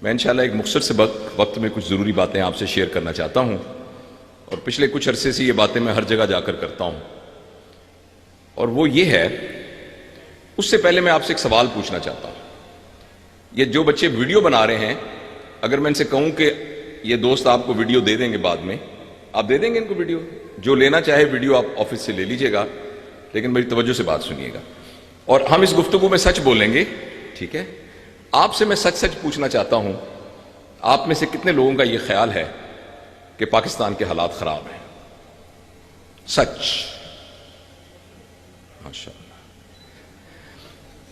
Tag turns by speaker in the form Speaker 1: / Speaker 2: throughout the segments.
Speaker 1: میں انشاءاللہ ایک مختصر سے وقت میں کچھ ضروری باتیں آپ سے شیئر کرنا چاہتا ہوں، اور پچھلے کچھ عرصے سے یہ باتیں میں ہر جگہ جا کر کرتا ہوں، اور وہ یہ ہے، اس سے پہلے میں آپ سے ایک سوال پوچھنا چاہتا ہوں۔ یہ جو بچے ویڈیو بنا رہے ہیں، اگر میں ان سے کہوں کہ یہ دوست آپ کو ویڈیو دے دیں گے بعد میں، آپ دے دیں گے ان کو ویڈیو؟ جو لینا چاہے ویڈیو آپ آفس سے لے لیجئے گا، لیکن میری توجہ سے بات سنیے گا، اور ہم اس گفتگو میں سچ بولیں گے، ٹھیک ہے؟ آپ سے میں سچ پوچھنا چاہتا ہوں، آپ میں سے کتنے لوگوں کا یہ خیال ہے کہ پاکستان کے حالات خراب ہیں؟ سچ؟ ماشاءاللہ۔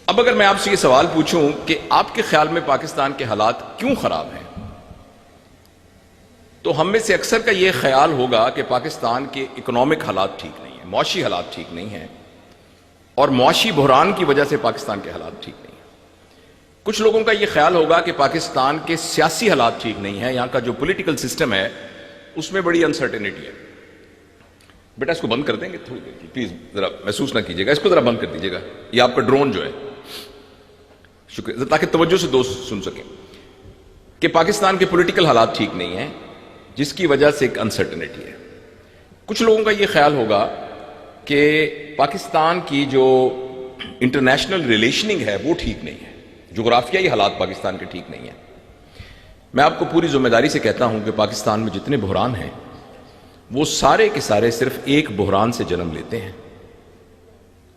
Speaker 1: اب اگر میں آپ سے یہ سوال پوچھوں کہ آپ کے خیال میں پاکستان کے حالات کیوں خراب ہیں، تو ہم میں سے اکثر کا یہ خیال ہوگا کہ پاکستان کے اکنامک حالات ٹھیک نہیں ہیں، معاشی حالات ٹھیک نہیں ہیں، اور معاشی بحران کی وجہ سے پاکستان کے حالات ٹھیک نہیں ہیں۔ کچھ لوگوں کا یہ خیال ہوگا کہ پاکستان کے سیاسی حالات ٹھیک نہیں ہیں، یہاں کا جو پولیٹیکل سسٹم ہے اس میں بڑی انسرٹینٹی ہے۔ بیٹا اس کو بند کر دیں گے تھوڑی دیر کی، پلیز ذرا محسوس نہ کیجیے گا، اس کو ذرا بند کر دیجیے گا، یہ آپ کا ڈرون جو ہے، شکریہ، تاکہ توجہ سے دوست سن سکیں کہ پاکستان کے پولیٹیکل حالات ٹھیک نہیں ہیں، جس کی وجہ سے ایک انسرٹینٹی ہے۔ کچھ لوگوں کا یہ خیال ہوگا کہ پاکستان کی جو انٹرنیشنل ریلیشننگ ہے وہ ٹھیک نہیں ہے، جغرافیائی حالات پاکستان کے ٹھیک نہیں ہیں۔ میں آپ کو پوری ذمہ داری سے کہتا ہوں کہ پاکستان میں جتنے بحران ہیں وہ سارے کے سارے صرف ایک بحران سے جنم لیتے ہیں،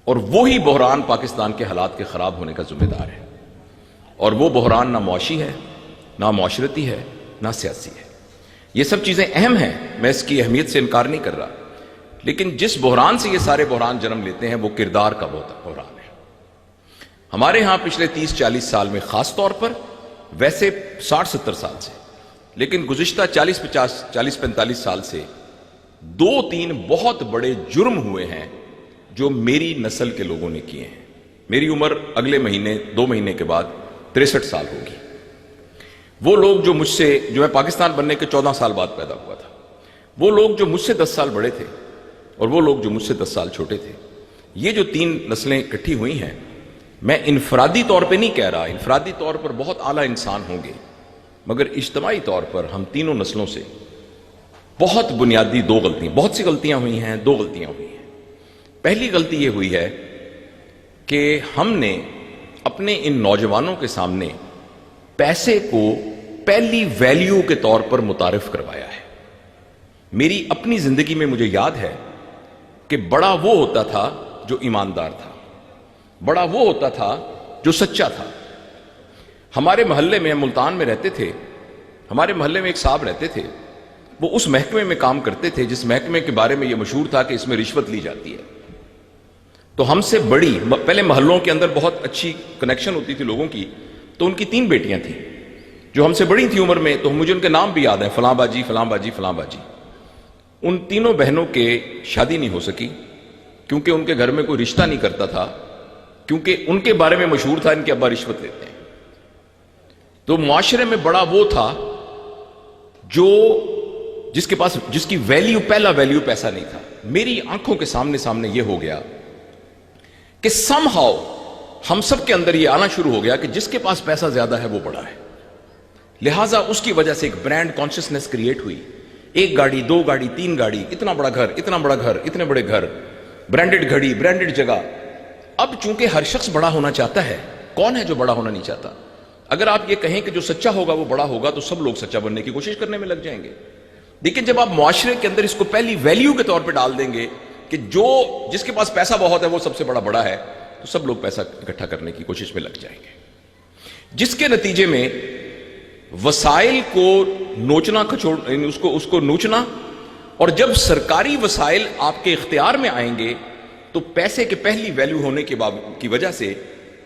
Speaker 1: اور وہی بحران پاکستان کے حالات کے خراب ہونے کا ذمہ دار ہے، اور وہ بحران نہ معاشی ہے، نہ معاشرتی ہے، نہ سیاسی ہے۔ یہ سب چیزیں اہم ہیں، میں اس کی اہمیت سے انکار نہیں کر رہا، لیکن جس بحران سے یہ سارے بحران جنم لیتے ہیں وہ کردار کا بحران ہے۔ ہمارے ہاں پچھلے 30-40 سال میں خاص طور پر، ویسے 60-70 سال سے، لیکن گزشتہ 40-45 سال سے 2-3 بہت بڑے جرم ہوئے ہیں جو میری نسل کے لوگوں نے کیے ہیں۔ میری عمر اگلے مہینے 2 مہینے کے بعد 63 سال ہوگی۔ وہ لوگ جو میں پاکستان بننے کے 14 سال بعد پیدا ہوا تھا، وہ لوگ جو مجھ سے 10 سال بڑے تھے، اور وہ لوگ جو مجھ سے 10 سال چھوٹے تھے، یہ جو 3 نسلیں اکٹھی ہوئی ہیں، میں انفرادی طور پہ نہیں کہہ رہا، انفرادی طور پر بہت اعلیٰ انسان ہوں گے، مگر اجتماعی طور پر ہم تینوں نسلوں سے بہت بنیادی 2 غلطیاں، بہت سی غلطیاں ہوئی ہیں، 2 غلطیاں ہوئی ہیں۔ پہلی غلطی یہ ہوئی ہے کہ ہم نے اپنے ان نوجوانوں کے سامنے پیسے کو پہلی ویلیو کے طور پر متعارف کروایا ہے۔ میری اپنی زندگی میں مجھے یاد ہے کہ بڑا وہ ہوتا تھا جو ایماندار تھا، بڑا وہ ہوتا تھا جو سچا تھا۔ ہمارے محلے میں، ہم ملتان میں رہتے تھے، ہمارے محلے میں ایک صاحب رہتے تھے، وہ اس محکمے میں کام کرتے تھے جس محکمے کے بارے میں یہ مشہور تھا کہ اس میں رشوت لی جاتی ہے۔ تو ہم سے بڑی، پہلے محلوں کے اندر بہت اچھی کنیکشن ہوتی تھی لوگوں کی، تو ان کی 3 بیٹیاں تھیں جو ہم سے بڑی تھیں عمر میں، تو مجھے ان کے نام بھی یاد ہیں، فلاں باجی، فلاں باجی، فلاں باجی۔ ان تینوں بہنوں کے شادی نہیں ہو سکی کیونکہ ان کے گھر میں کوئی رشتہ نہیں کرتا تھا، کیونکہ ان کے بارے میں مشہور تھا ان کے ابا رشوت لیتے ہیں۔ تو معاشرے میں بڑا وہ تھا جو جس کی ویلیو، پہلا ویلیو پیسہ نہیں تھا۔ میری آنکھوں کے سامنے یہ ہو گیا کہ سم ہاؤ ہم سب کے اندر یہ آنا شروع ہو گیا کہ جس کے پاس پیسہ زیادہ ہے وہ بڑا ہے، لہٰذا اس کی وجہ سے ایک برانڈ کانشسنس کریٹ ہوئی۔ 1 گاڑی، 2 گاڑی، 3 گاڑی، اتنا بڑا گھر، اتنا بڑا گھر، اتنے بڑے گھر، برانڈڈ گھڑی، برانڈڈ جگہ۔ اب چونکہ ہر شخص بڑا ہونا چاہتا ہے، کون ہے جو بڑا ہونا نہیں چاہتا؟ اگر آپ یہ کہیں کہ جو سچا ہوگا وہ بڑا ہوگا تو سب لوگ سچا بننے کی کوشش کرنے میں لگ جائیں گے۔ لیکن جب آپ معاشرے کے اندر اس کو پہلی ویلیو کے طور پہ ڈال دیں گے کہ جس کے پاس پیسہ بہت ہے وہ سب سے بڑا ہے، تو سب لوگ پیسہ اکٹھا کرنے کی کوشش میں لگ جائیں گے، جس کے نتیجے میں وسائل کو نوچنا، اس کو نوچنا، اور جب سرکاری وسائل آپ کے اختیار میں آئیں گے تو پیسے کے پہلی ویلیو ہونے کی وجہ سے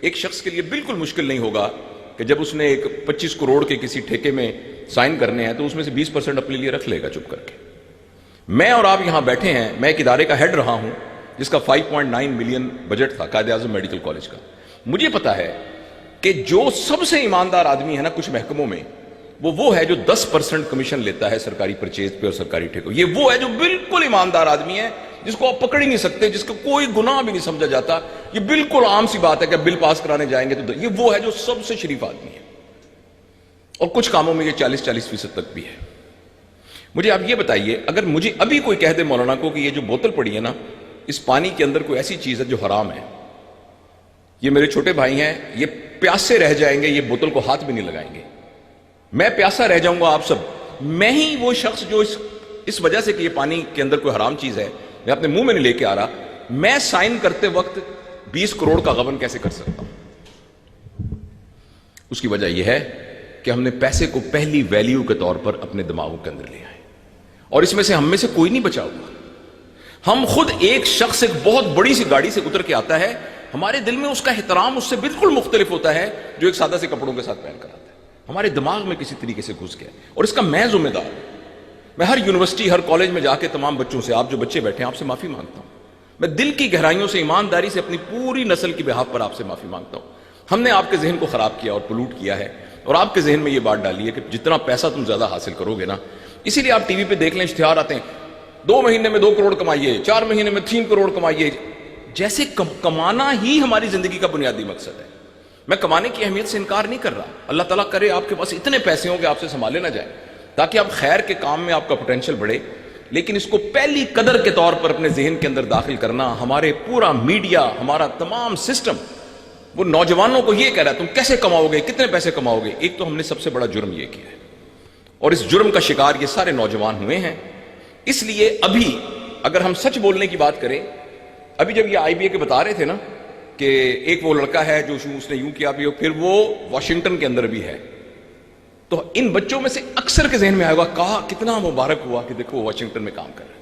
Speaker 1: ایک شخص کے لیے بالکل مشکل نہیں ہوگا کہ جب اس نے ایک 25 کروڑ کے کسی ٹھیکے میں سائن کرنے ہیں تو اس میں سے 20% اپنے لیے رکھ لے گا چپ کر کے۔ میں اور آپ یہاں بیٹھے ہیں، میں ایک ادارے کا ہیڈ رہا ہوں جس کا 5.9 ملین بجٹ تھا، قائد اعظم میڈیکل کالج کا۔ مجھے پتا ہے کہ جو سب سے ایماندار آدمی ہے نا کچھ محکموں میں، وہ ہے جو 10% کمیشن لیتا ہے سرکاری پرچیز پہ اور سرکاری ٹھیکوں۔ یہ وہ ہے جو بالکل ایماندار آدمی ہے، جس کو آپ پکڑ ہی نہیں سکتے، جس کو کوئی گناہ بھی نہیں سمجھا جاتا۔ یہ بالکل عام سی بات ہے کہ بل پاس کرانے جائیں گے تو یہ وہ ہے جو سب سے شریف آدمی ہے۔ اور کچھ کاموں میں یہ 40% تک بھی ہے۔ مجھے آپ یہ بتائیے، اگر مجھے ابھی کوئی کہہ دے مولانا کو کہ یہ جو بوتل پڑی ہے نا، اس پانی کے اندر کوئی ایسی چیز ہے جو حرام ہے، یہ میرے چھوٹے بھائی ہیں، یہ پیاسے رہ جائیں گے، یہ بوتل کو ہاتھ بھی نہیں لگائیں گے، میں پیاسا رہ جاؤں گا، آپ سب، میں ہی وہ شخص جو اس وجہ سے کہ یہ پانی کے اندر کوئی حرام چیز ہے میں اپنے منہ میں نہیں لے کے آ رہا، میں سائن کرتے وقت 20 کروڑ کا غبن کیسے کر سکتا ہوں؟ اس کی وجہ یہ ہے کہ ہم نے پیسے کو پہلی ویلیو کے طور پر اپنے دماغوں کے اندر لیا ہے، اور اس میں سے ہم میں سے کوئی نہیں بچا ہوا۔ ہم خود، ایک شخص ایک بہت بڑی سی گاڑی سے اتر کے آتا ہے، ہمارے دل میں اس کا احترام اس سے بالکل مختلف ہوتا ہے جو ایک سادہ سے کپڑوں کے ساتھ پہن کر آتا ہے، ہمارے دماغ میں کسی طریقے سے گھس گیا، اور اس کا میں ذمہ دار ہوں۔ میں ہر یونیورسٹی، ہر کالج میں جا کے تمام بچوں سے، آپ جو بچے بیٹھے ہیں، آپ سے معافی مانگتا ہوں، میں دل کی گہرائیوں سے، ایمانداری سے اپنی پوری نسل کی بہاف پر آپ سے معافی مانگتا ہوں۔ ہم نے آپ کے ذہن کو خراب کیا اور پلوٹ کیا ہے، اور آپ کے ذہن میں یہ بات ڈالی ہے کہ جتنا پیسہ تم زیادہ حاصل کرو گے نا، اسی لیے آپ ٹی وی پہ دیکھ لیں، اشتہار آتے ہیں، 2 مہینے میں 2 کروڑ کمائیے، 4 مہینے میں 3 کروڑ کمائیے، جیسے کمانا ہی ہماری زندگی کا بنیادی مقصد ہے۔ میں کمانے کی اہمیت سے انکار نہیں کر رہا، اللہ تعالیٰ کرے آپ کے پاس اتنے پیسے ہوں کہ آپ سے سنبھالے نہ جائیں، تاکہ آپ خیر کے کام میں آپ کا پوٹینشیل بڑھے، لیکن اس کو پہلی قدر کے طور پر اپنے ذہن کے اندر داخل کرنا، ہمارے پورا میڈیا، ہمارا تمام سسٹم وہ نوجوانوں کو یہ کہہ رہا ہے تم کیسے کماؤ گے، کتنے پیسے کماؤ گے۔ ایک تو ہم نے سب سے بڑا جرم یہ کیا ہے، اور اس جرم کا شکار یہ سارے نوجوان ہوئے ہیں۔ اس لیے ابھی اگر ہم سچ بولنے کی بات کریں، ابھی جب یہ IBA کے بتا رہے تھے نا کہ ایک وہ لڑکا ہے جو اس نے یوں کیا، پھر وہ واشنگٹن کے اندر بھی ہے، تو ان بچوں میں سے اکثر کے ذہن میں آئے گا، کہا کتنا مبارک ہوا کہ دیکھو وہ واشنگٹن میں کام کر رہا ہے۔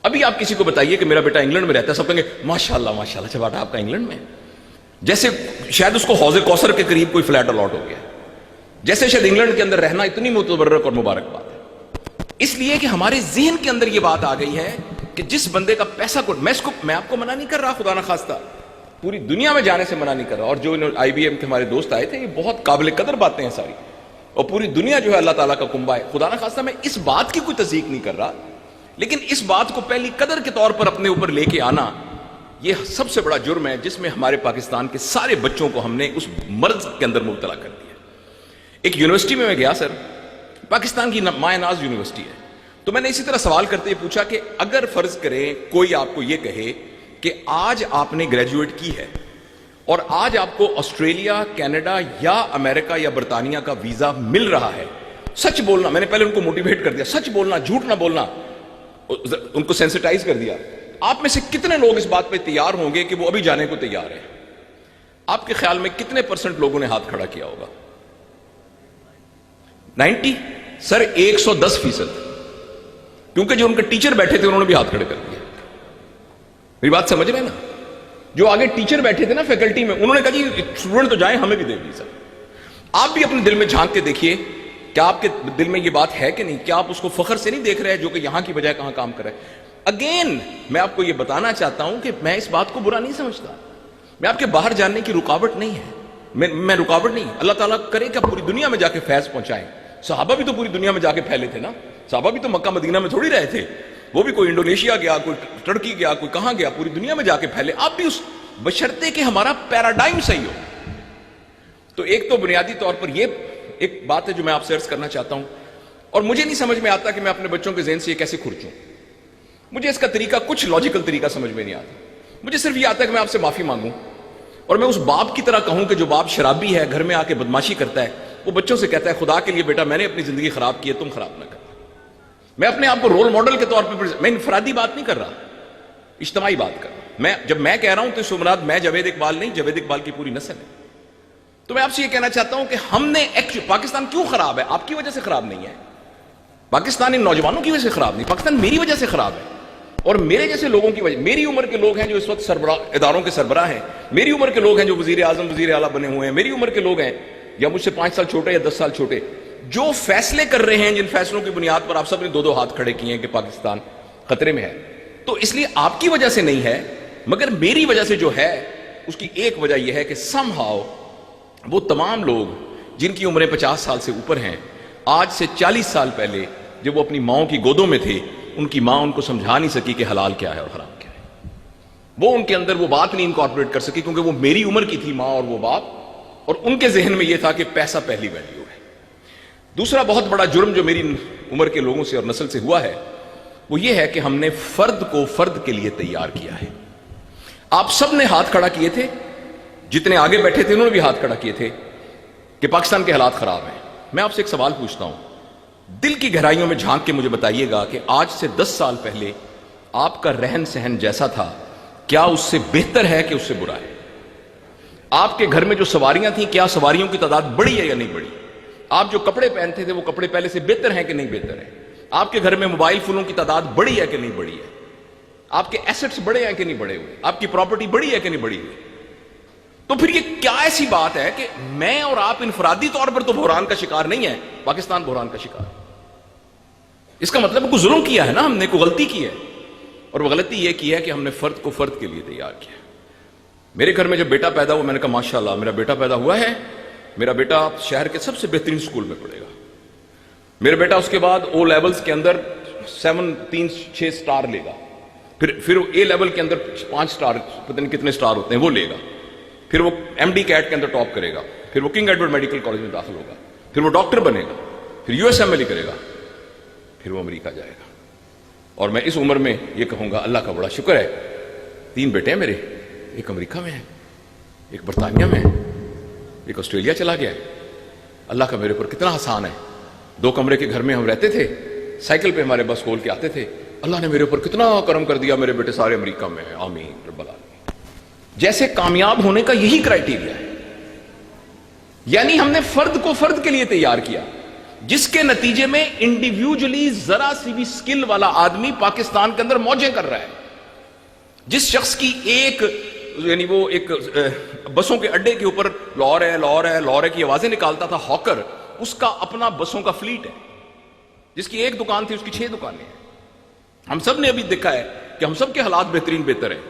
Speaker 1: ابھی آپ کسی کو بتائیے کہ میرا بیٹا انگلینڈ میں رہتا ہے، سب کہیں گے ماشاءاللہ ماشاءاللہ، اچھا بیٹا آپ کا انگلینڈ میں، جیسے شاید اس کو حوض کوثر کے قریب کوئی فلیٹ الاٹ ہو گیا، جیسے شاید انگلینڈ کے اندر رہنا اتنی متبرک اور مبارک بات ہے۔ اس لیے کہ ہمارے ذہن کے اندر یہ بات آ گئی ہے کہ جس بندے کا پیسہ کو، میں آپ کو منع نہیں کر رہا، خدا نہ خواستہ پوری دنیا میں جانے سے منع نہیں کر رہا، اور جو IBM کے ہمارے دوست آئے تھے، یہ بہت قابل قدر باتیں ہیں ساری، اور پوری دنیا جو ہے اللہ تعالیٰ کا کنبہ ہے، خدا نہ خواستہ میں اس بات کی کوئی تصدیق نہیں کر رہا، لیکن اس بات کو پہلی قدر کے طور پر اپنے اوپر لے کے آنا، یہ سب سے بڑا جرم ہے جس میں ہمارے پاکستان کے سارے بچوں کو ہم نے اس مرض کے اندر مبتلا کر دیا۔ ایک یونیورسٹی میں گیا سر، پاکستان کی مائع ناز یونیورسٹی ہے، تو میں نے اسی طرح سوال کرتے ہوئے پوچھا کہ اگر فرض کریں کوئی آپ کو یہ کہے کہ آج آپ نے گریجویٹ کی ہے اور آج آپ کو آسٹریلیا، کینیڈا یا امریکہ یا برطانیہ کا ویزا مل رہا ہے، سچ بولنا، میں نے پہلے ان کو موٹیویٹ کر دیا، سچ بولنا، جھوٹ نہ بولنا، ان کو سینسٹائز کر دیا، آپ میں سے کتنے لوگ اس بات پہ تیار ہوں گے کہ وہ ابھی جانے کو تیار ہیں؟ آپ کے خیال میں کتنے % لوگوں نے ہاتھ کھڑا کیا ہوگا؟ 90؟ سر 110%، کیونکہ جو ان کے ٹیچر بیٹھے تھے انہوں نے بھی ہاتھ کھڑے کر دیا۔ میری بات سمجھ رہے ہیں نا؟ جو آگے ٹیچر بیٹھے تھے نا فیکلٹی میں، انہوں نے کہا جی اسٹوڈنٹ تو جائیں، ہمیں بھی دے ویزا۔ آپ بھی اپنے دل میں جھانک کے دیکھیے، کیا آپ کے دل میں یہ بات ہے کہ نہیں؟ کیا آپ اس کو فخر سے نہیں دیکھ رہے ہیں جو کہ یہاں کی بجائے کہاں کام کر رہے ہیں؟ اگین میں آپ کو یہ بتانا چاہتا ہوں کہ میں اس بات کو برا نہیں سمجھتا، میں آپ کے باہر جاننے کی رکاوٹ نہیں ہے، میں رکاوٹ نہیں، اللہ تعالیٰ کرے کہ پوری دنیا میں جا کے فیض پہنچائیں۔ صحابہ بھی تو پوری دنیا میں جا کے پھیلے تھے نا، صحابہ بھی تو مکہ مدینہ میں تھوڑی رہے تھے، وہ بھی کوئی انڈونیشیا گیا، کوئی ٹرکی گیا، کوئی کہاں گیا، پوری دنیا میں جا کے پھیلے۔ آپ بھی اس، بشرطے کہ ہمارا پیراڈائم صحیح ہو۔ تو ایک تو بنیادی طور پر یہ ایک بات ہے جو میں آپ سے عرض کرنا چاہتا ہوں، اور مجھے نہیں سمجھ میں آتا کہ میں اپنے بچوں کے ذہن سے یہ کیسے کھرچوں، مجھے اس کا طریقہ، کچھ لاجیکل طریقہ سمجھ میں نہیں آتا، مجھے صرف یہ آتا ہے کہ میں آپ سے معافی مانگوں، اور میں اس باپ کی طرح کہوں کہ جو باپ شرابی ہے، گھر میں آ کے بدماشی کرتا ہے، وہ بچوں سے کہتا ہے خدا کے لیے بیٹا میں نے اپنی زندگی خراب کی ہے، تم خراب نہ کرنا۔ میں اپنے آپ کو رول ماڈل کے طور پر، میں انفرادی بات نہیں کر رہا، اجتماعی بات کر رہا۔ جب میں کہہ رہا ہوں تو اس مراد میں جاوید اقبال نہیں، جاوید اقبال کی پوری نسل ہے۔ تو میں آپ سے یہ کہنا چاہتا ہوں کہ ہم نے پاکستان کیوں خراب ہے؟ آپ کی وجہ سے خراب نہیں ہے، پاکستان ان نوجوانوں کی وجہ سے خراب نہیں، پاکستان میری وجہ سے خراب ہے، اور میرے جیسے لوگوں کی وجہ، میری عمر کے لوگ ہیں جو اس وقت اداروں کے سربراہ ہیں، میری عمر کے لوگ ہیں جو وزیر اعظم، وزیر اعلیٰ بنے ہوئے ہیں، میری عمر کے لوگ ہیں یا مجھ سے 5 سال چھوٹے یا 10 سال چھوٹے، جو فیصلے کر رہے ہیں، جن فیصلوں کی بنیاد پر آپ سب نے 2 ہاتھ کھڑے کیے ہیں کہ پاکستان خطرے میں ہے۔ تو اس لیے آپ کی وجہ سے نہیں ہے، مگر میری وجہ سے جو ہے، اس کی ایک وجہ یہ ہے کہ سم ہاؤ وہ تمام لوگ جن کی عمریں 50 سال سے اوپر ہیں، آج سے 40 سال پہلے جب وہ اپنی ماؤں کی گودوں میں تھے، ان کی ماں ان کو سمجھا نہیں سکی کہ حلال کیا ہے اور حرام کیا ہے، وہ ان کے اندر وہ بات نہیں انکارپوریٹ کر سکی، کیونکہ وہ میری عمر کی تھی ماں اور وہ باپ، اور ان کے ذہن میں یہ تھا کہ پیسہ پہلی ویلیو ہے۔ دوسرا بہت بڑا جرم جو میری عمر کے لوگوں سے اور نسل سے ہوا ہے وہ یہ ہے کہ ہم نے فرد کو فرد کے لیے تیار کیا ہے. آپ سب نے ہاتھ کھڑا کیے تھے, جتنے آگے بیٹھے تھے انہوں نے بھی ہاتھ کھڑا کیے تھے کہ پاکستان کے حالات خراب ہیں. میں آپ سے ایک سوال پوچھتا ہوں, دل کی گہرائیوں میں جھانک کے مجھے بتائیے گا کہ آج سے 10 سال پہلے آپ کا رہن سہن جیسا تھا, کیا اس سے بہتر ہے کہ اس سے برا ہے؟ آپ کے گھر میں جو سواریاں تھیں, کیا سواریوں کی تعداد بڑی ہے یا نہیں بڑی؟ آپ جو کپڑے پہنتے تھے وہ کپڑے پہلے سے بہتر ہیں کہ نہیں بہتر ہیں؟ آپ کے گھر میں موبائل فونوں کی تعداد بڑی ہے کہ نہیں بڑی ہے؟ آپ کے ایسٹس بڑے ہیں کہ نہیں بڑے ہوئے؟ آپ کی پراپرٹی بڑی ہے کہ نہیں بڑی ہوئی؟ تو پھر یہ کیا ایسی بات ہے کہ میں اور آپ انفرادی طور پر تو بحران کا شکار نہیں ہے, پاکستان بحران کا شکار ہے؟ اس کا مطلب کوئی ظلم کیا ہے نا, ہم نے کوئی غلطی کی ہے, اور وہ غلطی یہ کی ہے کہ ہم نے فرد کو فرد کے لیے تیار کیا. میرے گھر میں جب بیٹا پیدا ہوا میں نے کہا ماشاءاللہ میرا بیٹا پیدا ہوا ہے, میرا بیٹا شہر کے سب سے بہترین سکول میں پڑھے گا. میرا بیٹا اس کے بعد او لیولز کے اندر 7-3-6 سٹار لے گا, پھر اے لیول کے اندر 5 سٹار, پتہ نہیں کتنے سٹار ہوتے ہیں وہ لے گا, پھر وہ ایم ڈی کیٹ کے اندر ٹاپ کرے گا, پھر وہ کنگ ایڈورڈ میڈیکل کالج میں داخل ہوگا, پھر وہ ڈاکٹر بنے گا, پھر یو ایس ایم ایل کرے گا, پھر وہ امریکہ جائے گا. اور میں اس عمر میں یہ کہوں گا اللہ کا بڑا شکر ہے, 3 بیٹے ہیں میرے, ایک امریکہ میں ہے, ایک برطانیہ میں ہے, ایک آسٹریلیا چلا گیا ہے. اللہ کا میرے پر کتنا احسان ہے. 2 کمرے کے گھر میں ہم رہتے تھے, سائیکل پہ ہمارے بس کھول کے آتے تھے. اللہ نے میرے اوپر کتنا کرم کر دیا, میرے بیٹے سارے امریکہ میں ہیں, آمین رب العالمین. جیسے کامیاب ہونے کا یہی کرائیٹیریا ہے, یعنی ہم نے فرد کو فرد کے لیے تیار کیا, جس کے نتیجے میں انڈیویجولی ذرا سی بھی سکل والا آدمی پاکستان کے اندر موجیں کر رہا ہے. جس شخص کی یعنی وہ ایک بسوں کے اڈے کے اوپر لاہور ہے لاہور ہے لاہور ہے کی آوازیں نکالتا تھا ہاکر, اس کا اپنا بسوں کا فلیٹ ہے. جس کی ایک دکان تھی اس کی 6 دکانیں ہیں. ہم سب نے ابھی دیکھا ہے کہ ہم سب کے حالات بہتر ہیں.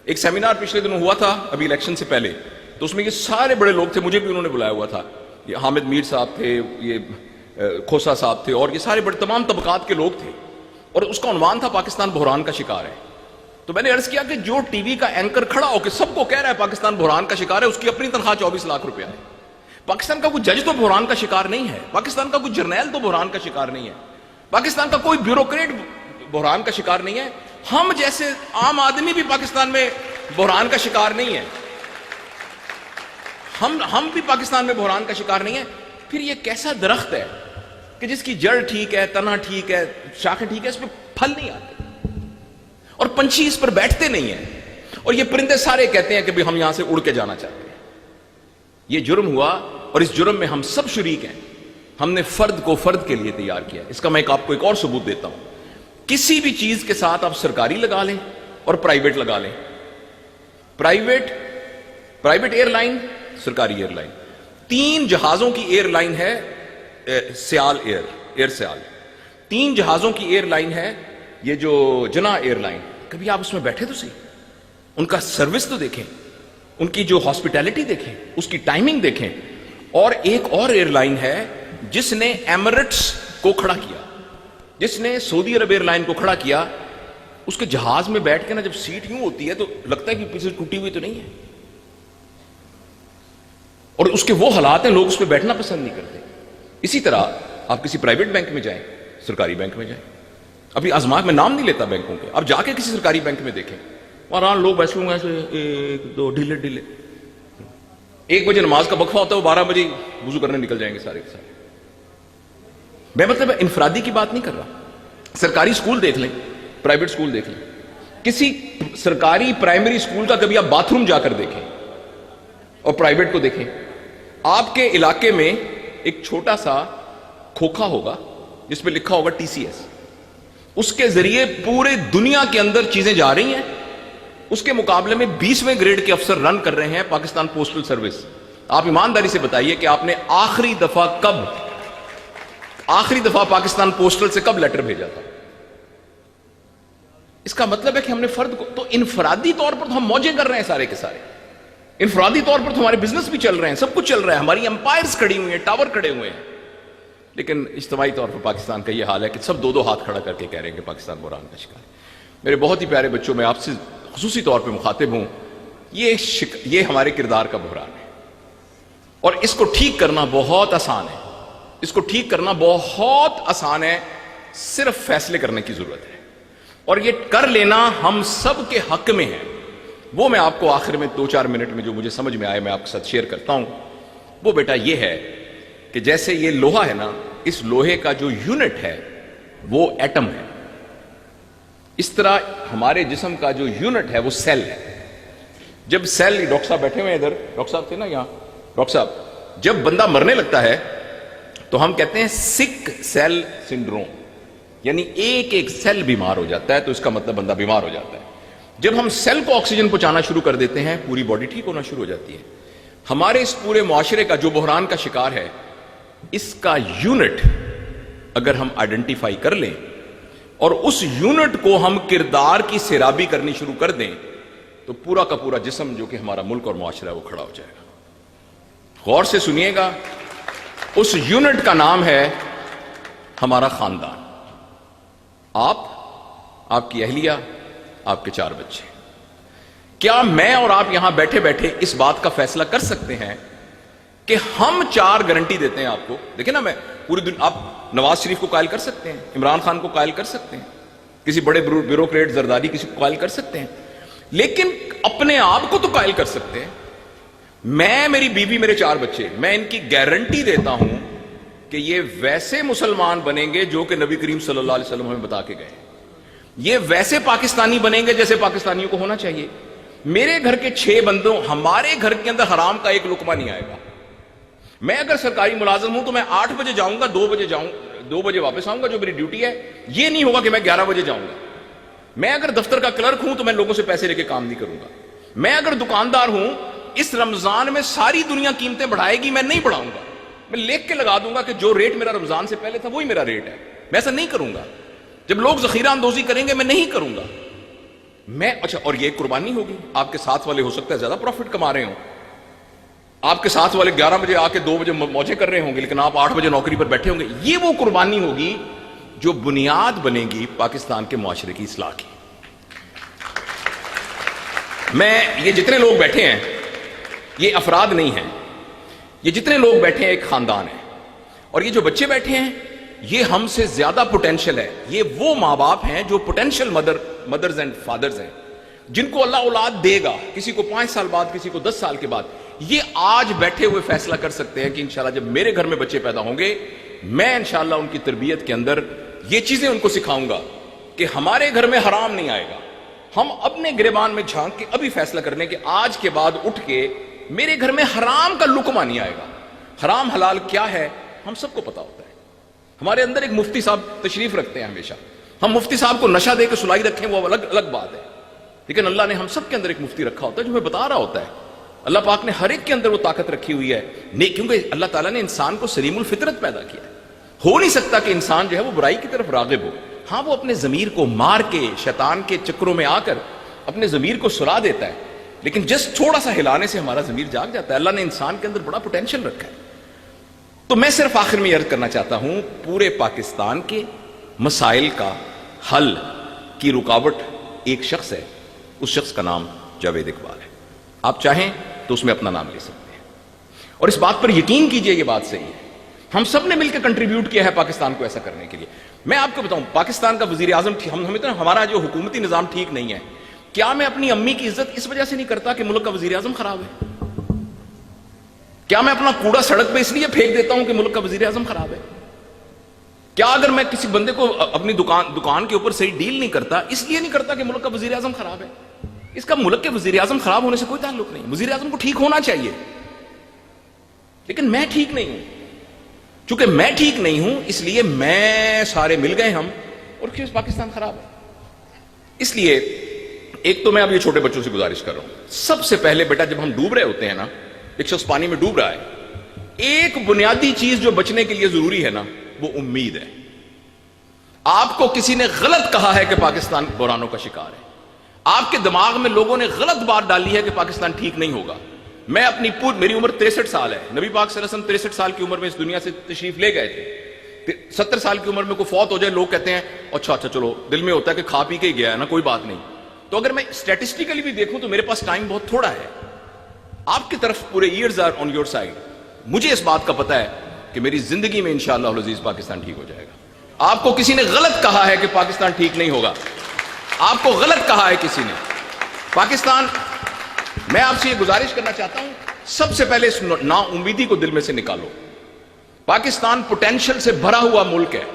Speaker 1: ایک سیمینار پچھلے دنوں ہوا تھا ابھی الیکشن سے پہلے, تو اس میں یہ سارے بڑے لوگ تھے, مجھے بھی انہوں نے بلایا ہوا تھا. یہ حامد میر صاحب تھے, یہ کھوسا صاحب تھے, اور یہ سارے بڑے تمام طبقات کے لوگ تھے, اور اس کا عنوان تھا پاکستان بحران کا شکار ہے. تو میں نے عرض کیا کہ جو ٹی وی کا اینکر کھڑا ہو کے سب کو کہہ رہا ہے پاکستان بحران کا شکار ہے, اس کی اپنی تنخواہ 24 لاکھ روپیہ ہے. پاکستان کا کوئی جج تو بحران کا شکار نہیں ہے, پاکستان کا کوئی جرنیل تو بحران کا شکار نہیں ہے, پاکستان کا کوئی بیوروکریٹ بحران کا شکار نہیں ہے. ہم جیسے عام آدمی بھی پاکستان میں بحران کا شکار نہیں ہے, ہم بھی پاکستان میں بحران کا شکار نہیں ہے. پھر یہ کیسا درخت ہے کہ جس کی جڑ ٹھیک ہے, تنا ٹھیک ہے, شاخیں ٹھیک ہے, اس پہ پھل نہیں آتے, اور پنچھی اس پر بیٹھتے نہیں ہیں, اور یہ پرندے سارے کہتے ہیں کہ ہم یہاں سے اڑ کے جانا چاہتے ہیں. یہ جرم ہوا, اور اس جرم میں ہم سب شریک ہیں. ہم نے فرد کو فرد کے لیے تیار کیا. اس کا میں آپ کو ایک اور ثبوت دیتا ہوں. کسی بھی چیز کے ساتھ آپ سرکاری لگا لیں اور پرائیویٹ لگا لیں, پرائیویٹ ایئر لائن, سرکاری ایئر لائن. 3 جہازوں کی ایئر لائن ہے سیال ایئر سیال. 3 جہازوں کی ایئر لائن ہے یہ جو جنا ایئر لائن. کبھی آپ اس میں بیٹھے تو صحیح, ان کا سروس تو دیکھیں, ان کی جو ہاسپٹیلٹی دیکھیں, اس کی ٹائمنگ دیکھیں. اور ایک اور ایئر لائن ہے جس نے ایمریٹس کو کھڑا کیا, جس نے سعودی عرب ایئر لائن کو کھڑا کیا. اس کے جہاز میں بیٹھ کے نا جب سیٹ یوں ہوتی ہے تو لگتا ہے کہ پیچھے ٹوٹی ہوئی تو نہیں ہے, اور اس کے وہ حالات ہیں لوگ اس پہ بیٹھنا پسند نہیں کرتے. اسی طرح آپ کسی پرائیویٹ بینک میں جائیں, سرکاری بینک میں جائیں, ابھی آزما میں نام نہیں لیتا بینکوں کے, اب جا کے کسی سرکاری بینک میں دیکھیں وہاں لوگ بیٹھے ہوئے ہیں 1 2 ڈھیلے 1 بجے نماز کا وقفہ ہوتا ہے, وہ 12 بجے وضو کرنے نکل جائیں گے سارے کے سارے. میں مطلب انفرادی کی بات نہیں کر رہا. سرکاری اسکول دیکھ لیں, پرائیویٹ اسکول دیکھ لیں, کسی سرکاری پرائمری اسکول کا کبھی آپ باتھ روم جا کر دیکھیں, اور پرائیویٹ کو دیکھیں. آپ کے علاقے میں ایک چھوٹا سا کھوکھا ہوگا جس پہ لکھا ہوگا TCS, اس کے ذریعے پورے دنیا کے اندر چیزیں جا رہی ہیں. اس کے مقابلے میں 20ویں گریڈ کے افسر رن کر رہے ہیں پاکستان پوسٹل سروس. آپ ایمانداری سے بتائیے کہ آپ نے آخری دفعہ پاکستان پوسٹل سے کب لیٹر بھیجا تھا؟ اس کا مطلب ہے کہ ہم نے فرد کو تو انفرادی طور پر تو ہم موجیں کر رہے ہیں سارے کے سارے, انفرادی طور پر تو ہمارے بزنس بھی چل رہے ہیں, سب کچھ چل رہا ہے, ہماری امپائرز کھڑی ہوئی ہیں, ٹاور کھڑے ہوئے ہیں. لیکن اجتماعی طور پر پاکستان کا یہ حال ہے کہ سب 2 ہاتھ کھڑا کر کے کہہ رہے ہیں کہ پاکستان بحران کا شکار ہے. میرے بہت ہی پیارے بچوں, میں آپ سے خصوصی طور پہ مخاطب ہوں. یہ ہمارے کردار کا بحران ہے, اور اس کو ٹھیک کرنا بہت آسان ہے. اس کو ٹھیک کرنا بہت آسان ہے، صرف فیصلے کرنے کی ضرورت ہے، اور یہ کر لینا ہم سب کے حق میں ہے۔ وہ میں آپ کو آخر میں 2-4 منٹ میں جو مجھے سمجھ میں آئے میں آپ کے ساتھ شیئر کرتا ہوں۔ وہ بیٹا یہ ہے کہ جیسے یہ لوہا ہے نا، اس لوہے کا جو یونٹ ہے وہ ایٹم ہے، اس طرح ہمارے جسم کا جو یونٹ ہے وہ سیل ہے۔ جب سیل، ڈاکٹر صاحب بیٹھے ہوئے ہیں ادھر، ڈاکٹر صاحب تھے نا یہاں، ڈاکٹر صاحب، جب بندہ مرنے لگتا ہے تو ہم کہتے ہیں سک سیل سنڈروم، یعنی ایک ایک سیل بیمار ہو جاتا ہے، تو اس کا مطلب بندہ بیمار ہو جاتا ہے۔ جب ہم سیل کو آکسیجن پہنچانا شروع کر دیتے ہیں، پوری باڈی ٹھیک ہونا شروع ہو جاتی ہے۔ ہمارے اس پورے معاشرے کا جو بحران کا شکار ہے، اس کا یونٹ اگر ہم آئیڈینٹیفائی کر لیں اور اس یونٹ کو ہم کردار کی سیرابی کرنی شروع کر دیں، تو پورا کا پورا جسم جو کہ ہمارا ملک اور معاشرہ ہے وہ کھڑا ہو جائے گا۔ غور سے سنیے گا، اس یونٹ کا نام ہے ہمارا خاندان، آپ کی اہلیہ، آپ کے 4 بچے۔ کیا میں اور آپ یہاں بیٹھے بیٹھے اس بات کا فیصلہ کر سکتے ہیں کہ ہم 4 گارنٹی دیتے ہیں آپ کو؟ دیکھیں نا، میں پوری دنیا، آپ نواز شریف کو قائل کر سکتے ہیں، عمران خان کو قائل کر سکتے ہیں، کسی بڑے بیوروکریٹ زرداری کسی کو قائل کر سکتے ہیں، لیکن اپنے آپ کو تو قائل کر سکتے ہیں۔ میں، میری بیوی، میرے 4 بچے، میں ان کی گارنٹی دیتا ہوں کہ یہ ویسے مسلمان بنیں گے جو کہ نبی کریم صلی اللہ علیہ وسلم ہمیں بتا کے گئے، یہ ویسے پاکستانی بنیں گے جیسے پاکستانیوں کو ہونا چاہیے۔ میرے گھر کے 6 بندوں، ہمارے گھر کے اندر حرام کا ایک لقمہ نہیں آئے گا۔ میں اگر سرکاری ملازم ہوں تو میں 8 بجے جاؤں گا، 2 بجے واپس آؤں گا، جو میری ڈیوٹی ہے۔ یہ نہیں ہوگا کہ میں 11 بجے جاؤں گا۔ میں اگر دفتر کا کلرک ہوں تو میں لوگوں سے پیسے لے کے کام نہیں کروں گا۔ میں اگر دکاندار ہوں، اس رمضان میں ساری دنیا قیمتیں بڑھائے گی، میں نہیں بڑھاؤں گا، میں لکھ کے لگا دوں گا کہ جو ریٹ میرا رمضان سے پہلے تھا وہی میرا ریٹ ہے، میں ایسا نہیں کروں گا۔ جب لوگ ذخیرہ اندوزی کریں گے، میں نہیں کروں گا۔ اچھا، اور یہ ایک قربانی ہوگی۔ آپ کے ساتھ والے ہو سکتا ہے زیادہ پروفٹ کما رہے ہوں، آپ کے ساتھ والے 11 بجے آ کے 2 بجے موجے کر رہے ہوں گے، لیکن آپ 8 بجے نوکری پر بیٹھے ہوں گے۔ یہ وہ قربانی ہوگی جو بنیاد بنے گی پاکستان کے معاشرے کی اصلاح کی۔ یہ جتنے لوگ بیٹھے ہیں، یہ افراد نہیں ہیں، یہ جتنے لوگ بیٹھے ہیں ایک خاندان ہے، اور یہ جو بچے بیٹھے ہیں یہ ہم سے زیادہ پوٹینشل ہے۔ یہ وہ ماں باپ ہیں جو پوٹینشل مدرز اینڈ فادرز ہیں، جن کو اللہ اولاد دے گا، کسی کو 5 سال بعد، کسی کو 10 سال کے بعد۔ یہ آج بیٹھے ہوئے فیصلہ کر سکتے ہیں کہ انشاءاللہ جب میرے گھر میں بچے پیدا ہوں گے، میں انشاءاللہ ان کی تربیت کے اندر یہ چیزیں ان کو سکھاؤں گا کہ ہمارے گھر میں حرام نہیں آئے گا۔ ہم اپنے گریبان میں جھانک کے ابھی فیصلہ کر لیں کہ آج کے بعد اٹھ کے میرے گھر میں حرام کا لقمہ نہیں آئے گا۔ حرام حلال کیا ہے ہم سب کو پتا ہوتا ہے۔ ہمارے اندر ایک مفتی صاحب تشریف رکھتے ہیں ہمیشہ، ہم مفتی صاحب کو نشہ دے کے سلائی رکھیں وہ الگ بات ہے، لیکن اللہ نے ہم سب کے اندر ایک مفتی رکھا ہوتا ہے جو ہمیں بتا رہا ہوتا ہے۔ اللہ پاک نے ہر ایک کے اندر وہ طاقت رکھی ہوئی ہے، نہیں کیونکہ اللہ تعالیٰ نے انسان کو سلیم الفطرت پیدا کیا ہے۔ ہو نہیں سکتا کہ انسان جو ہے وہ برائی کی طرف راغب ہو۔ ہاں، وہ اپنے ضمیر کو مار کے، شیطان کے چکروں میں آ کر اپنے ضمیر کو سلا دیتا ہے، لیکن جسٹ تھوڑا سا ہلانے سے ہمارا ضمیر جاگ جاتا ہے۔ اللہ نے انسان کے اندر بڑا پوٹینشل رکھا ہے۔ تو میں صرف آخر میں یہ عرض کرنا چاہتا ہوں، پورے پاکستان کے مسائل کا حل کی رکاوٹ ایک شخص ہے، اس شخص کا نام جاوید اقبال ہے۔ آپ چاہیں تو اس میں اپنا نام لے سکتے ہیں، اور اس بات پر یقین کیجئے یہ بات صحیح ہے، ہم سب نے مل کے کنٹریبیوٹ کیا ہے پاکستان کو ایسا کرنے کے لیے۔ میں آپ کو بتاؤں، پاکستان کا وزیر اعظم، ہمارا جو حکومتی نظام ٹھیک نہیں ہے، کیا میں اپنی امی کی عزت اس وجہ سے نہیں کرتا کہ ملک کا وزیر اعظم خراب ہے؟ کیا میں اپنا کوڑا سڑک پہ اس لیے پھینک دیتا ہوں کہ ملک کا وزیر اعظم خراب ہے؟ کیا اگر میں کسی بندے کو اپنی دکان کے اوپر صحیح ڈیل نہیں کرتا، اس لیے نہیں کرتا کہ ملک کا وزیر اعظم خراب ہے؟ اس کا ملک کے وزیر اعظم خراب ہونے سے کوئی تعلق نہیں۔ وزیر اعظم کو ٹھیک ہونا چاہیے، لیکن میں ٹھیک نہیں ہوں۔ چونکہ میں ٹھیک نہیں ہوں، اس لیے میں سارے مل گئے ہم، اور پھر پاکستان خراب ہے۔ اس لیے ایک تو میں اب یہ چھوٹے بچوں سے گزارش کر رہا ہوں، سب سے پہلے بیٹا جب ہم ڈوب رہے ہوتے ہیں نا، ایک شخص پانی میں ڈوب رہا ہے، ایک بنیادی چیز جو بچنے کے لیے ضروری ہے نا، وہ امید ہے۔ آپ کو کسی نے غلط کہا ہے کہ پاکستان بحرانوں کا شکار ہے، آپ کے دماغ میں لوگوں نے غلط بات ڈالی ہے کہ پاکستان ٹھیک نہیں ہوگا۔ میں میری عمر 63 سال ہے، نبی پاک صلی اللہ علیہ وسلم 63 سال کی عمر میں اس دنیا سے تشریف لے گئے تھے۔ 70 سال کی عمر میں کوئی فوت ہو جائے، لوگ کہتے ہیں اچھا چلو، دل میں ہوتا ہے کہ کھا پی کے ہی گیا ہے نا، کوئی بات نہیں۔ تو اگر میں اسٹیٹسٹیکلی بھی دیکھوں تو میرے پاس ٹائم بہت تھوڑا ہے، آپ کی طرف پورے years are on your side. مجھے اس بات کا پتا ہے کہ میری زندگی میں انشاءاللہ العزیز پاکستان ٹھیک ہو جائے گا۔ آپ کو کسی نے غلط کہا ہے کہ پاکستان ٹھیک نہیں ہوگا، آپ کو غلط کہا ہے کسی نے۔ پاکستان، میں آپ سے یہ گزارش کرنا چاہتا ہوں، سب سے پہلے اس نا امیدی کو دل میں سے نکالو۔ پاکستان پوٹینشل سے بھرا ہوا ملک ہے۔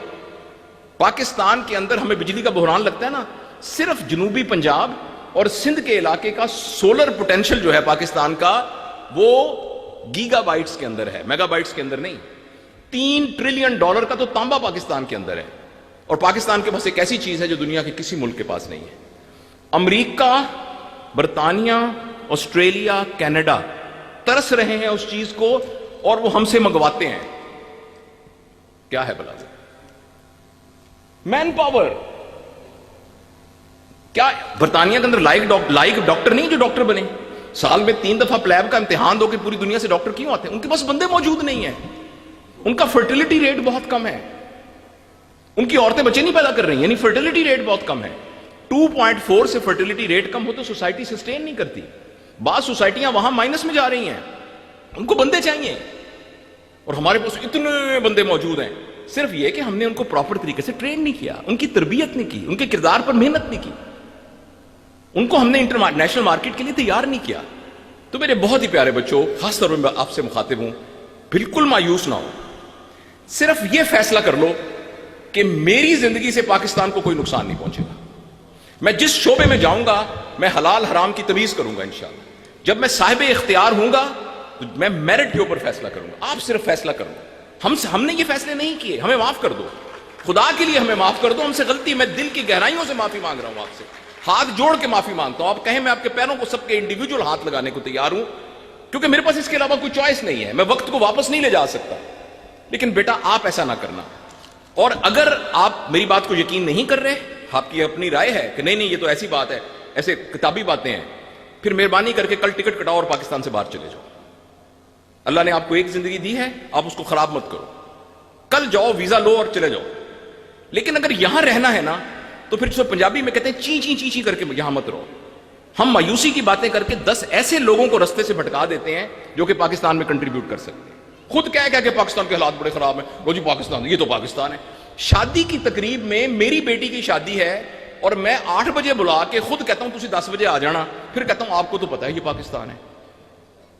Speaker 1: پاکستان کے اندر ہمیں بجلی کا بحران لگتا ہے نا، صرف جنوبی پنجاب اور سندھ کے علاقے کا سولر پوٹینشل جو ہے پاکستان کا، وہ گیگا بائٹس کے اندر ہے، میگا بائٹس کے اندر نہیں۔ $3 ٹریلین کا تو تانبا پاکستان کے اندر ہے، اور پاکستان کے پاس ایک ایسی چیز ہے جو دنیا کے کسی ملک کے پاس نہیں ہے۔ امریکہ، برطانیہ، آسٹریلیا، کینیڈا ترس رہے ہیں اس چیز کو، اور وہ ہم سے منگواتے ہیں۔ کیا ہے بلا مین پاور؟ کیا برطانیہ کے اندر لائق ڈاکٹر نہیں جو ڈاکٹر بنے؟ سال میں 3 دفعہ پلیب کا امتحان دو کہ پوری دنیا سے ڈاکٹر کیوں آتے ہیں؟ ان کے پاس بندے موجود نہیں ہیں، ان کا فرٹیلٹی ریٹ بہت کم ہے، ان کی عورتیں بچے نہیں پیدا کر رہی ہیں، یعنی فرٹیلٹی ریٹ بہت کم ہے۔ 2.4 سے فرٹیلٹی ریٹ کم ہو تو سوسائٹی سسٹین نہیں کرتی۔ بعض سوسائٹیاں وہاں مائنس میں جا رہی ہیں، ان کو بندے چاہیے، اور ہمارے پاس اتنے بندے موجود ہیں۔ صرف یہ کہ ہم نے ان کو پراپر طریقے سے ٹرین نہیں کیا، ان کی تربیت نہیں کی، ان کے کردار پر محنت نہیں کی، ان کو ہم نے انٹرنیشنل مارکیٹ کے لیے تیار نہیں کیا۔ تو میرے بہت ہی پیارے بچوں، خاص طور پر میں آپ سے مخاطب ہوں، بالکل مایوس نہ ہو، صرف یہ فیصلہ کر لو کہ میری زندگی سے پاکستان کو کوئی نقصان نہیں پہنچے گا۔ میں جس شعبے میں جاؤں گا میں حلال حرام کی تمیز کروں گا انشاءاللہ۔ جب میں صاحب اختیار ہوں گا تو میں میرٹ کے اوپر فیصلہ کروں گا، آپ صرف فیصلہ کرو۔ ہم نے یہ فیصلے نہیں کیے، ہمیں معاف کر دو، خدا کے لیے ہمیں معاف کر دو، ہم سے غلطی، میں دل کی گہرائیوں سے معافی مانگ رہا ہوں، آپ سے ہاتھ جوڑ کے معافی مانگتا ہوں۔ آپ کہیں میں آپ کے پیروں کو سب کے انڈیویجول ہاتھ لگانے کو تیار ہوں، کیونکہ میرے پاس اس کے علاوہ کوئی چوائس نہیں ہے، میں وقت کو واپس نہیں لے جا سکتا۔ لیکن بیٹا آپ ایسا نہ کرنا، اور اگر آپ میری بات کو یقین نہیں کر رہے، آپ کی اپنی رائے ہے کہ نہیں یہ تو ایسی بات ہے، ایسے کتابی باتیں ہیں، پھر مہربانی کر کے کل ٹکٹ کٹاؤ اور پاکستان سے باہر چلے جاؤ۔ اللہ نے آپ کو ایک زندگی دی ہے، آپ اس کو خراب مت کرو، کل جاؤ، ویزا لو اور چلے جاؤ۔ لیکن اگر یہاں رہنا ہے نا تو پھر جو پنجابی میں کہتے ہیں چی چی چی چی کر کے یہاں مت رہو۔ ہم مایوسی کی باتیں کر کے 10 ایسے لوگوں کو رستے سے بھٹکا دیتے ہیں جو کہ پاکستان میں کنٹریبیوٹ کر سکتے ہیں۔ خود کہہ کہ پاکستان کے حالات بڑے خراب ہیں، وہ جی پاکستان، یہ تو پاکستان ہے۔ شادی کی تقریب میں میری بیٹی کی شادی ہے اور میں 8 بجے بلا کے خود کہتا ہوں تسی 10 بجے آ جانا، پھر کہتا ہوں آپ کو تو پتا ہے یہ پاکستان ہے۔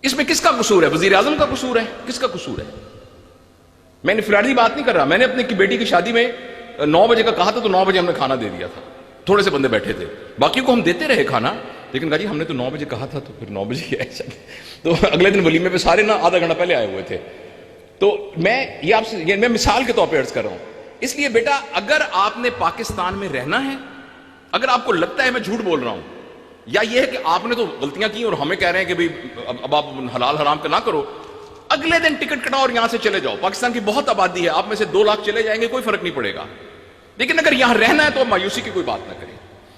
Speaker 1: اس میں کس کا قصور ہے؟ وزیر اعظم کا قصور ہے؟ کس کا قصور ہے؟ میں نے فلارڈی بات نہیں کر رہا، میں نے اپنی بیٹی کی شادی میں 9 بجے کا کہا تھا تو 9 بجے ہم نے کھانا دے دیا تھا، تھوڑے سے بندے بیٹھے تھے، باقی کو ہم دیتے رہے کھانا، لیکن کہا جی ہم نے تو 9 بجے کہا تھا تو پھر 9 بجے ہی آئے۔ تو اگلے دن ولیمے پہ سارے نا آدھا گھنٹہ پہلے آئے ہوئے تھے۔ تو میں یہ آپ سے میں مثال کے طور پہ عرض کر رہا ہوں۔ اس لیے بیٹا اگر آپ نے پاکستان میں رہنا ہے، اگر آپ کو لگتا ہے میں جھوٹ بول رہا ہوں، یا یہ ہے کہ آپ نے تو غلطیاں کی اور ہمیں کہہ رہے ہیں کہ بھئی اب آپ حلال حرام کا نہ کرو، اگلے دن ٹکٹ کٹاؤ اور یہاں سے چلے جاؤ۔ پاکستان کی بہت آبادی ہے، آپ میں سے 2 لاکھ چلے جائیں گے، کوئی فرق نہیں پڑے گا۔ لیکن اگر یہاں رہنا ہے تو مایوسی کی کوئی بات نہ کریں۔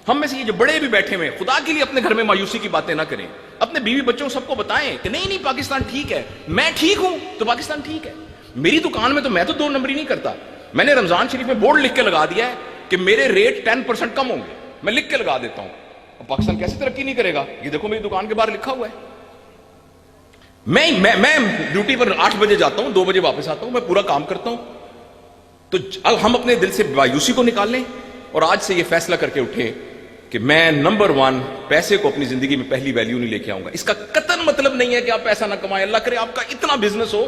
Speaker 1: ہم میں سے یہ جو بڑے بھی بیٹھے ہوئے، خدا کے لیے اپنے گھر میں مایوسی کی باتیں نہ کریں، اپنے بیوی بچوں سب کو بتائیں کہ نہیں پاکستان ٹھیک ہے، میں ٹھیک ہوں تو پاکستان ٹھیک ہے۔ میری دکان میں تو میں تو 2 نمبری نہیں کرتا، میں نے رمضان شریف میں بورڈ لکھ کے لگا دیا ہے کہ میرے ریٹ 10% کم ہوں گے، میں لکھ کے لگا دیتا ہوں۔ اب پاکستان کیسے ترقی نہیں کرے گا؟ یہ دیکھو میری دکان کے باہر لکھا ہوا ہے۔ میں ڈیوٹی پر 8 بجے جاتا ہوں، 2 بجے واپس آتا ہوں، میں پورا کام کرتا ہوں۔ تو اب ہم اپنے دل سے مایوسی کو نکال لیں اور آج سے یہ فیصلہ کر کے اٹھیں کہ میں نمبر 1 پیسے کو اپنی زندگی میں پہلی ویلیو نہیں لے کے آؤں گا۔ اس کا قطعاً مطلب نہیں ہے کہ آپ پیسہ نہ کمائیں، اللہ کرے آپ کا اتنا بزنس ہو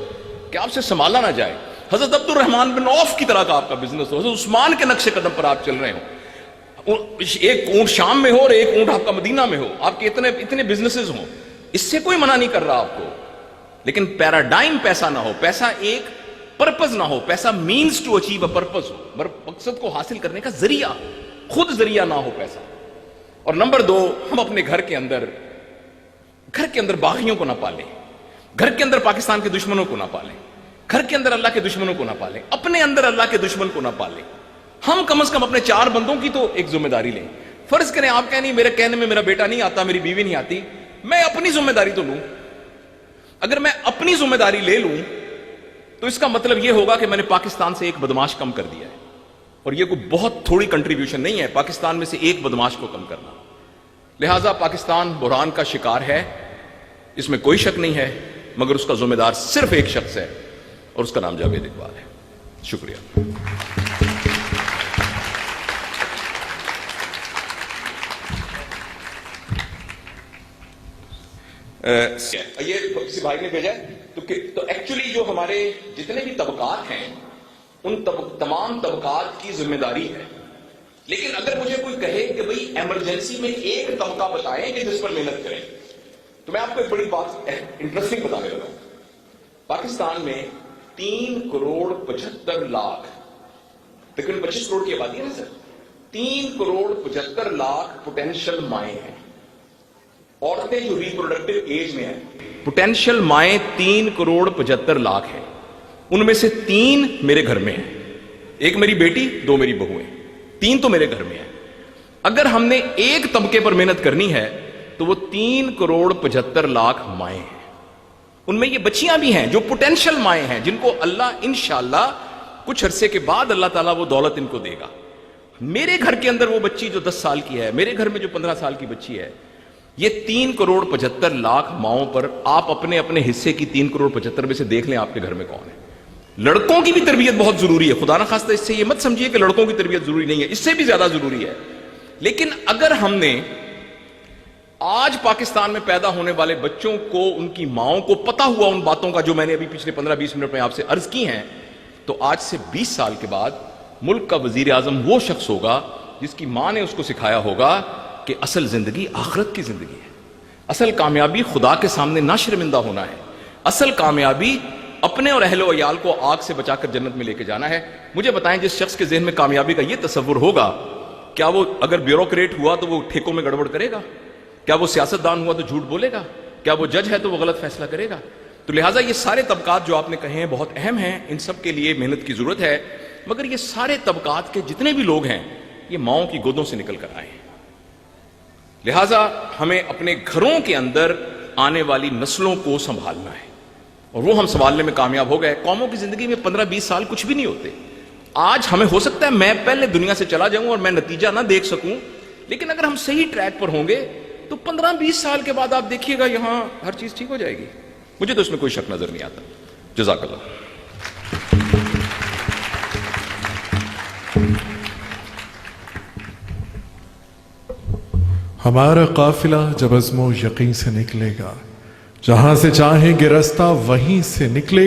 Speaker 1: کہ آپ سے سنبھالا نہ جائے، حضرت عبد الرحمن بن عوف کی طرح کا آپ کا بزنس ہو، حضرت عثمان کے نقش قدم پر آپ چل رہے ہو، ایک اونٹ شام میں ہو اور ایک اونٹ آپ کا مدینہ میں ہو، آپ کے اتنے بزنسز ہوں، اس سے کوئی منع نہیں کر رہا آپ کو، لیکن پیراڈائم پیسہ نہ ہو، پیسہ ایک پرپز نہ ہو، پیسہ means to achieve a purpose ہو، مقصد کو حاصل کرنے کا ذریعہ، خود ذریعہ نہ ہو پیسہ۔ اور نمبر 2، ہم اپنے گھر کے اندر باغیوں کو نہ پالیں، گھر کے اندر پاکستان کے دشمنوں کو نہ پالیں، گھر کے اندر اللہ کے دشمنوں کو نہ پالیں، اپنے اندر اللہ کے دشمن کو نہ پالیں۔ ہم کم از کم اپنے 4 بندوں کی تو ایک ذمہ داری لیں۔ فرض کریں آپ کہیں نہیں میرے کہنے میں میرا بیٹا نہیں آتا، میری بیوی نہیں آتی، میں اپنی ذمہ داری تو لوں۔ اگر میں اپنی ذمہ داری لے لوں تو اس کا مطلب یہ ہوگا کہ میں نے پاکستان سے ایک بدماش کم کر دیا ہے، اور یہ کوئی بہت تھوڑی کنٹریبیوشن نہیں ہے پاکستان میں سے ایک بدماش کو کم کرنا۔ لہٰذا پاکستان بحران کا شکار ہے، اس میں کوئی شک نہیں ہے، مگر اس کا ذمہ دار صرف ایک شخص ہے، اور اس کا نام جاوید اقبال ہے. شکریہ. یہ کسی بھائی نے بھیجا ہے تو ایکچولی جو ہمارے جتنے بھی طبقات ہیں ان تمام طبقات کی ذمہ داری ہے. لیکن اگر مجھے کوئی کہے کہ بھئی ایمرجنسی میں ایک طبقہ بتائیں کہ جس پر محنت کریں, تو میں آپ کو ایک بڑی بات انٹرسٹنگ بتانے لگا ہوں. پاکستان میں 3 کروڑ 75 لاکھ, تقریباً 25 کروڑ کی آبادی ہے نا سر, 3 کروڑ 75 لاکھ پوٹینشیل مائیں ہیں. عورتیں جو ریپروڈکٹیو ایج میں ہیں, پوٹینشیل مائیں 3 کروڑ 75 لاکھ ہیں. ان میں سے 3 میرے گھر میں ہیں, ایک میری بیٹی, 2 میری بہویں, 3 تو میرے گھر میں ہیں. اگر ہم نے ایک طبقے پر محنت کرنی ہے تو وہ 3 کروڑ 75 لاکھ مائیں ہیں. ان میں یہ بچیاں بھی ہیں جو پوٹینشیل مائیں ہیں, جن کو اللہ انشاءاللہ کچھ عرصے کے بعد اللہ تعالیٰ وہ دولت ان کو دے گا. میرے گھر کے اندر وہ بچی جو 10 سال کی ہے, میرے گھر میں جو 15 سال کی بچی ہے, یہ 3 کروڑ 75 لاکھ ماؤں پر آپ اپنے اپنے حصے کی 3 کروڑ 75 میں سے دیکھ لیں آپ کے گھر میں کون ہے. لڑکوں کی بھی تربیت بہت ضروری ہے, خدا نخواستہ اس سے یہ مت سمجھیے کہ لڑکوں کی تربیت ضروری نہیں ہے, اس سے بھی زیادہ ضروری ہے. لیکن اگر ہم نے آج پاکستان میں پیدا ہونے والے بچوں کو, ان کی ماؤں کو پتا ہوا ان باتوں کا جو میں نے ابھی پچھلے 15-20 منٹ میں آپ سے عرض کی ہیں, تو آج سے 20 سال کے بعد ملک کا وزیر اعظم وہ شخص ہوگا جس کی ماں نے اس کو سکھایا ہوگا کہ اصل زندگی آخرت کی زندگی ہے, اصل کامیابی خدا کے سامنے نہ شرمندہ ہونا ہے, اصل کامیابی اپنے اور اہل و عیال کو آگ سے بچا کر جنت میں لے کے جانا ہے. مجھے بتائیں, جس شخص کے ذہن میں کامیابی کا یہ تصور ہوگا, کیا وہ اگر بیوروکریٹ ہوا تو وہ ٹھیکوں میں گڑبڑ کرے گا؟ کیا وہ سیاستدان ہوا تو جھوٹ بولے گا؟ کیا وہ جج ہے تو وہ غلط فیصلہ کرے گا؟ تو لہٰذا یہ سارے طبقات جو آپ نے کہے ہیں بہت اہم ہیں, ان سب کے لیے محنت کی ضرورت ہے. مگر یہ سارے طبقات کے جتنے بھی لوگ ہیں یہ ماؤں کی گودوں سے نکل کر آئے ہیں. لہٰذا ہمیں اپنے گھروں کے اندر آنے والی نسلوں کو سنبھالنا ہے, اور وہ ہم سنبھالنے میں کامیاب ہو گئے. قوموں کی زندگی میں 15-20 سال کچھ بھی نہیں ہوتے. آج ہمیں ہو سکتا ہے میں پہلے دنیا سے چلا جاؤں اور میں نتیجہ نہ دیکھ سکوں, لیکن اگر ہم صحیح ٹریک پر ہوں گے تو 15-20 سال کے بعد آپ دیکھیے گا یہاں ہر چیز ٹھیک ہو جائے گی. مجھے تو اس میں کوئی شک نظر نہیں آتا. جزاک اللہ.
Speaker 2: ہمارا قافلہ جب عزم و یقین سے نکلے گا, جہاں سے چاہیں گے رستہ وہیں سے نکلے گا.